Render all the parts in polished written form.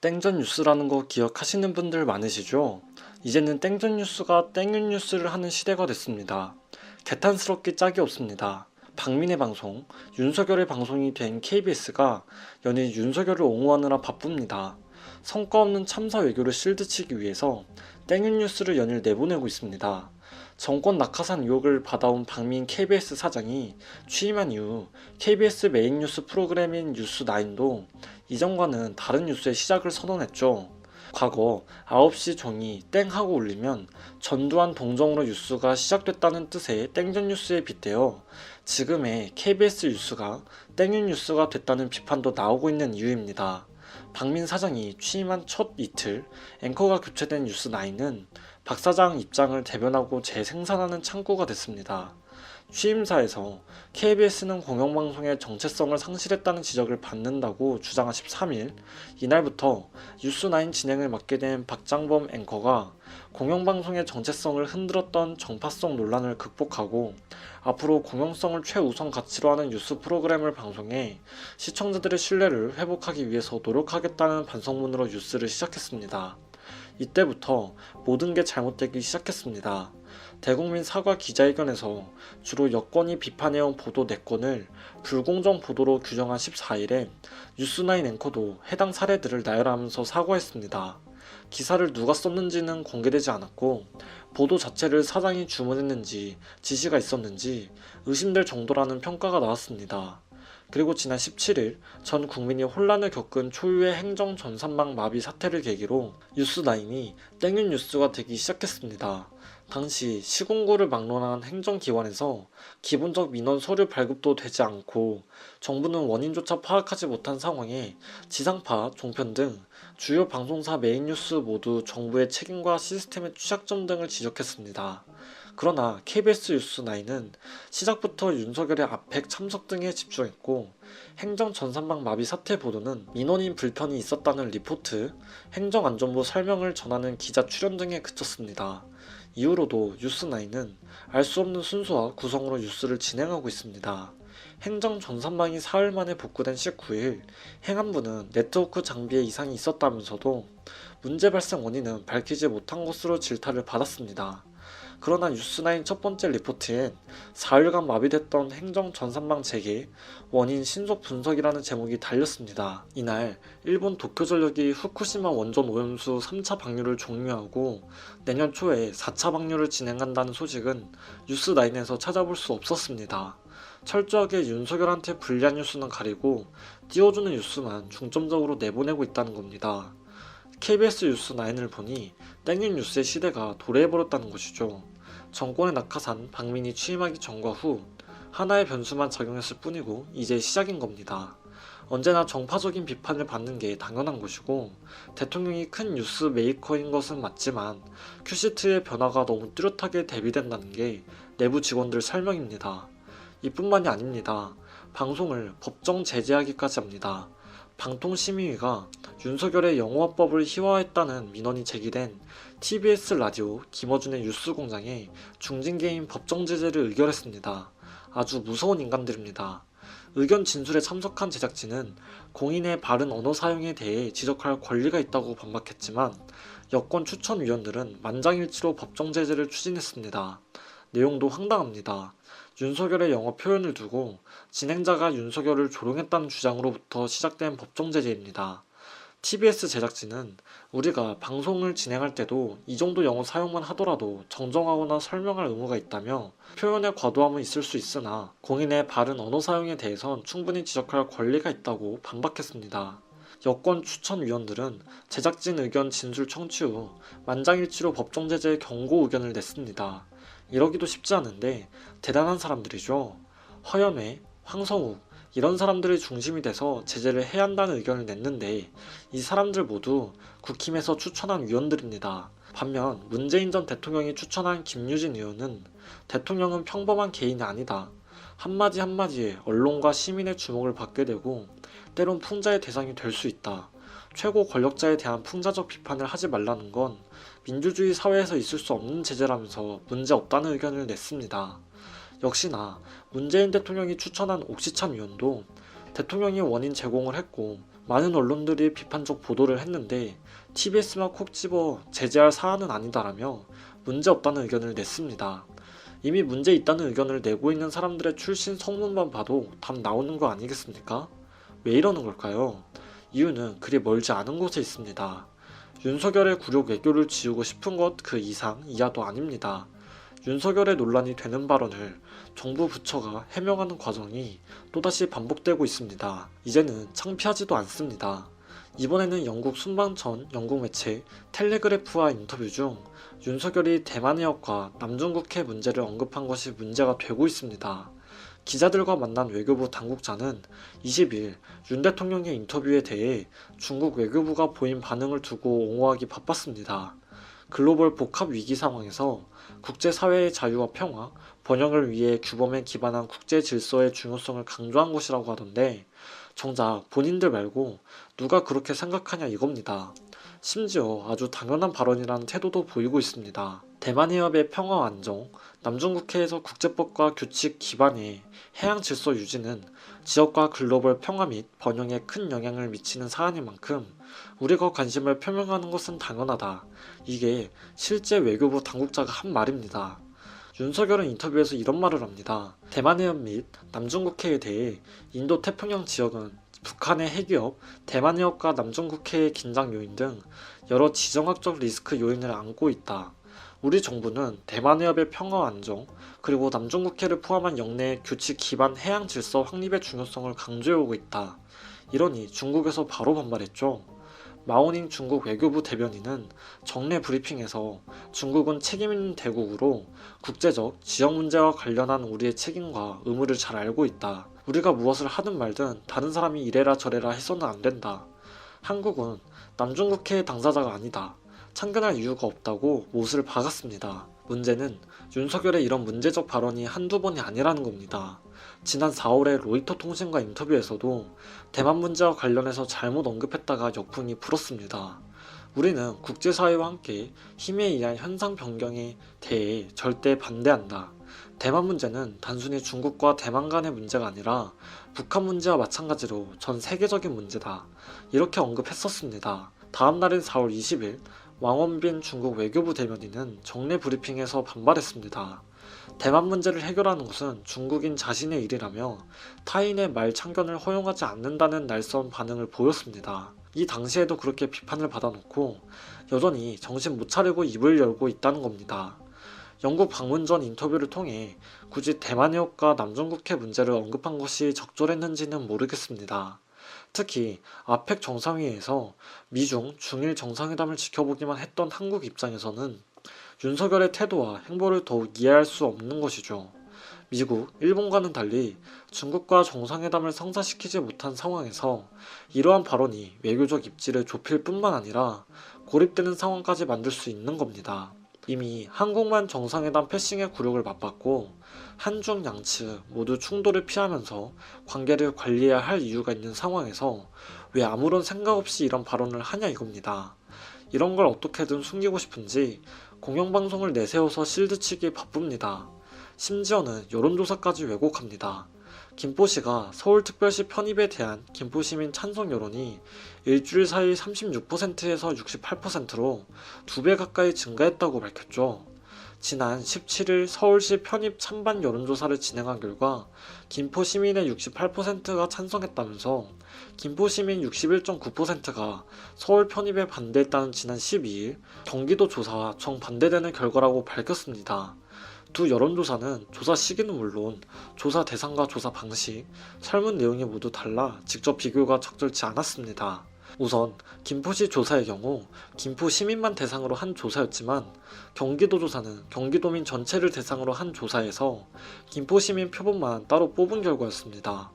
땡전 뉴스라는 거 기억하시는 분들 많으시죠? 이제는 땡전 뉴스가 땡윤 뉴스를 하는 시대가 됐습니다. 개탄스럽게 짝이 없습니다. 박민의 방송, 윤석열의 방송이 된 KBS가 연일 윤석열을 옹호하느라 바쁩니다. 성과 없는 참사 외교를 실드치기 위해서 땡윤 뉴스를 연일 내보내고 있습니다. 정권 낙하산 의혹을 받아온 박민 KBS 사장이 취임한 이후 KBS 메인 뉴스 프로그램인 뉴스9도 이전과는 다른 뉴스의 시작을 선언했죠. 과거 9시 종이 땡 하고 울리면 전두환 동정으로 뉴스가 시작됐다는 뜻의 땡전 뉴스에 빗대어 지금의 KBS 뉴스가 땡윤 뉴스가 됐다는 비판도 나오고 있는 이유입니다. 박민 사장이 취임한 첫 이틀 앵커가 교체된 뉴스9은 박 사장 입장을 대변하고 재생산하는 창구가 됐습니다. 취임사에서 KBS는 공영방송의 정체성을 상실했다는 지적을 받는다고 주장한 13일, 이날부터 뉴스9 진행을 맡게 된 박장범 앵커가 공영방송의 정체성을 흔들었던 정파성 논란을 극복하고 앞으로 공영성을 최우선 가치로 하는 뉴스 프로그램을 방송해 시청자들의 신뢰를 회복하기 위해서 노력하겠다는 반성문으로 뉴스를 시작했습니다. 이때부터 모든 게 잘못되기 시작했습니다. 대국민 사과 기자회견에서 주로 여권이 비판해온 보도 4건을 불공정 보도로 규정한 14일에 뉴스9 앵커도 해당 사례들을 나열하면서 사과했습니다. 기사를 누가 썼는지는 공개되지 않았고 보도 자체를 사장이 주문했는지 지시가 있었는지 의심될 정도라는 평가가 나왔습니다. 그리고 지난 17일 전 국민이 혼란을 겪은 초유의 행정 전산망 마비 사태를 계기로 뉴스9이 땡윤 뉴스가 되기 시작했습니다. 당시 시공고를 막론한 행정기관에서 기본적 민원 서류 발급도 되지 않고 정부는 원인조차 파악하지 못한 상황에 지상파, 종편 등 주요 방송사 메인 뉴스 모두 정부의 책임과 시스템의 취약점 등을 지적했습니다. 그러나 KBS 뉴스9은 시작부터 윤석열의 압핵 참석 등에 집중했고 행정 전산망 마비 사태 보도는 민원인 불편이 있었다는 리포트, 행정안전부 설명을 전하는 기자 출연 등에 그쳤습니다. 이후로도 뉴스9은 알 수 없는 순서와 구성으로 뉴스를 진행하고 있습니다. 행정 전산망이 사흘 만에 복구된 19일 행안부는 네트워크 장비에 이상이 있었다면서도 문제 발생 원인은 밝히지 못한 것으로 질타를 받았습니다. 그러나 뉴스9 첫 번째 리포트엔 4일간 마비됐던 행정 전산망 재개, 원인 신속 분석이라는 제목이 달렸습니다. 이날 일본 도쿄전력이 후쿠시마 원전 오염수 3차 방류를 종료하고 내년 초에 4차 방류를 진행한다는 소식은 뉴스9에서 찾아볼 수 없었습니다. 철저하게 윤석열한테 불리한 뉴스는 가리고 띄워주는 뉴스만 중점적으로 내보내고 있다는 겁니다. KBS 뉴스9을 보니 땡윤 뉴스의 시대가 도래해버렸다는 것이죠. 정권의 낙하산 박민이 취임하기 전과 후 하나의 변수만 작용했을 뿐이고 이제 시작인 겁니다. 언제나 정파적인 비판을 받는 게 당연한 것이고 대통령이 큰 뉴스 메이커인 것은 맞지만 큐시트의 변화가 너무 뚜렷하게 대비된다는 게 내부 직원들 설명입니다. 이뿐만이 아닙니다. 방송을 법정 제재하기까지 합니다. 방통심의위가 윤석열의 영화법을 희화화했다는 민원이 제기된 TBS 라디오 김어준의 뉴스공장에 중징계인 법정 제재를 의결했습니다. 아주 무서운 인간들입니다. 의견 진술에 참석한 제작진은 공인의 바른 언어 사용에 대해 지적할 권리가 있다고 반박했지만 여권 추천위원들은 만장일치로 법정 제재를 추진했습니다. 내용도 황당합니다. 윤석열의 영어 표현을 두고 진행자가 윤석열을 조롱했다는 주장으로부터 시작된 법정 제재입니다. TBS 제작진은 우리가 방송을 진행할 때도 이 정도 영어 사용만 하더라도 정정하거나 설명할 의무가 있다며 표현의 과도함은 있을 수 있으나 공인의 바른 언어 사용에 대해선 충분히 지적할 권리가 있다고 반박했습니다. 여권 추천위원들은 제작진 의견 진술 청취 후 만장일치로 법정 제재 경고 의견을 냈습니다. 이러기도 쉽지 않은데 대단한 사람들이죠. 허연회, 황성욱 이런 사람들이 중심이 돼서 제재를 해야 한다는 의견을 냈는데 이 사람들 모두 국힘에서 추천한 위원들입니다. 반면 문재인 전 대통령이 추천한 김유진 의원은 대통령은 평범한 개인이 아니다. 한마디 한마디에 언론과 시민의 주목을 받게 되고 때론 풍자의 대상이 될 수 있다. 최고 권력자에 대한 풍자적 비판을 하지 말라는 건 민주주의 사회에서 있을 수 없는 제재라면서 문제없다는 의견을 냈습니다. 역시나 문재인 대통령이 추천한 옥시찬 위원도 대통령이 원인 제공을 했고 많은 언론들이 비판적 보도를 했는데 TBS만 콕 집어 제재할 사안은 아니다라며 문제없다는 의견을 냈습니다. 이미 문제 있다는 의견을 내고 있는 사람들의 출신 성문만 봐도 답 나오는 거 아니겠습니까? 왜 이러는 걸까요? 이유는 그리 멀지 않은 곳에 있습니다. 윤석열의 굴욕 외교를 지우고 싶은 것 그 이상 이하도 아닙니다. 윤석열의 논란이 되는 발언을 정부 부처가 해명하는 과정이 또다시 반복되고 있습니다. 이제는 창피하지도 않습니다. 이번에는 영국 순방전 영국 매체 텔레그래프와 인터뷰 중 윤석열이 대만 해역과 남중국해 문제를 언급한 것이 문제가 되고 있습니다. 기자들과 만난 외교부 당국자는 20일 윤 대통령의 인터뷰에 대해 중국 외교부가 보인 반응을 두고 옹호하기 바빴습니다. 글로벌 복합 위기 상황에서 국제사회의 자유와 평화, 번영을 위해 규범에 기반한 국제 질서의 중요성을 강조한 것이라고 하던데 정작 본인들 말고 누가 그렇게 생각하냐 이겁니다. 심지어 아주 당연한 발언이라는 태도도 보이고 있습니다. 대만 해협의 평화와 안정, 남중국해에서 국제법과 규칙 기반의 해양 질서 유지는 지역과 글로벌 평화 및 번영에 큰 영향을 미치는 사안인 만큼 우리가 관심을 표명하는 것은 당연하다. 이게 실제 외교부 당국자가 한 말입니다. 윤석열은 인터뷰에서 이런 말을 합니다. 대만 해협 및 남중국해에 대해 인도 태평양 지역은 북한의 핵위협, 대만 해협과 남중국해의 긴장 요인 등 여러 지정학적 리스크 요인을 안고 있다. 우리 정부는 대만 해협의 평화와 안정, 그리고 남중국해를 포함한 영내의 규칙 기반 해양 질서 확립의 중요성을 강조해오고 있다. 이러니 중국에서 바로 반발했죠. 마오닝 중국 외교부 대변인은 정례 브리핑에서 중국은 책임있는 대국으로 국제적, 지역 문제와 관련한 우리의 책임과 의무를 잘 알고 있다. 우리가 무엇을 하든 말든 다른 사람이 이래라 저래라 해서는 안 된다. 한국은 남중국해의 당사자가 아니다. 참견할 이유가 없다고 못을 박았습니다. 문제는 윤석열의 이런 문제적 발언이 한두 번이 아니라는 겁니다. 지난 4월에 로이터 통신과 인터뷰에서도 대만 문제와 관련해서 잘못 언급했다가 역풍이 불었습니다. 우리는 국제사회와 함께 힘에 의한 현상 변경에 대해 절대 반대한다. 대만 문제는 단순히 중국과 대만 간의 문제가 아니라 북한 문제와 마찬가지로 전 세계적인 문제다. 이렇게 언급했었습니다. 다음 날인 4월 20일 왕원빈 중국 외교부 대변인은 정례 브리핑에서 반발했습니다. 대만 문제를 해결하는 것은 중국인 자신의 일이라며 타인의 말 참견을 허용하지 않는다는 날선 반응을 보였습니다. 이 당시에도 그렇게 비판을 받아놓고 여전히 정신 못 차리고 입을 열고 있다는 겁니다. 영국 방문 전 인터뷰를 통해 굳이 대만 해협과 남중국해 문제를 언급한 것이 적절했는지는 모르겠습니다. 특히 아펙 정상회의에서 미중, 중일 정상회담을 지켜보기만 했던 한국 입장에서는 윤석열의 태도와 행보를 더욱 이해할 수 없는 것이죠. 미국, 일본과는 달리 중국과 정상회담을 성사시키지 못한 상황에서 이러한 발언이 외교적 입지를 좁힐 뿐만 아니라 고립되는 상황까지 만들 수 있는 겁니다. 이미 한국만 정상회담 패싱의 굴욕을 맛봤고 한중 양측 모두 충돌을 피하면서 관계를 관리해야 할 이유가 있는 상황에서 왜 아무런 생각 없이 이런 발언을 하냐 이겁니다. 이런 걸 어떻게든 숨기고 싶은지 공영방송을 내세워서 실드치기 바쁩니다. 심지어는 여론조사까지 왜곡합니다. 김포시가 서울특별시 편입에 대한 김포시민 찬성 여론이 일주일 사이 36%에서 68%로 2배 가까이 증가했다고 밝혔죠. 지난 17일 서울시 편입 찬반 여론조사를 진행한 결과 김포 시민의 68%가 찬성했다면서 김포 시민 61.9%가 서울 편입에 반대했다는 지난 12일 경기도 조사와 정반대되는 결과라고 밝혔습니다. 두 여론조사는 조사 시기는 물론 조사 대상과 조사 방식, 설문 내용이 모두 달라 직접 비교가 적절치 않았습니다. 우선 김포시 조사의 경우 김포 시민만 대상으로 한 조사였지만 경기도 조사는 경기도민 전체를 대상으로 한 조사에서 김포 시민 표본만 따로 뽑은 결과였습니다.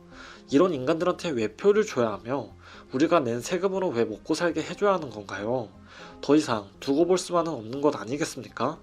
이런 인간들한테 왜 표를 줘야 하며 우리가 낸 세금으로 왜 먹고 살게 해줘야 하는 건가요? 더 이상 두고 볼 수만은 없는 것 아니겠습니까?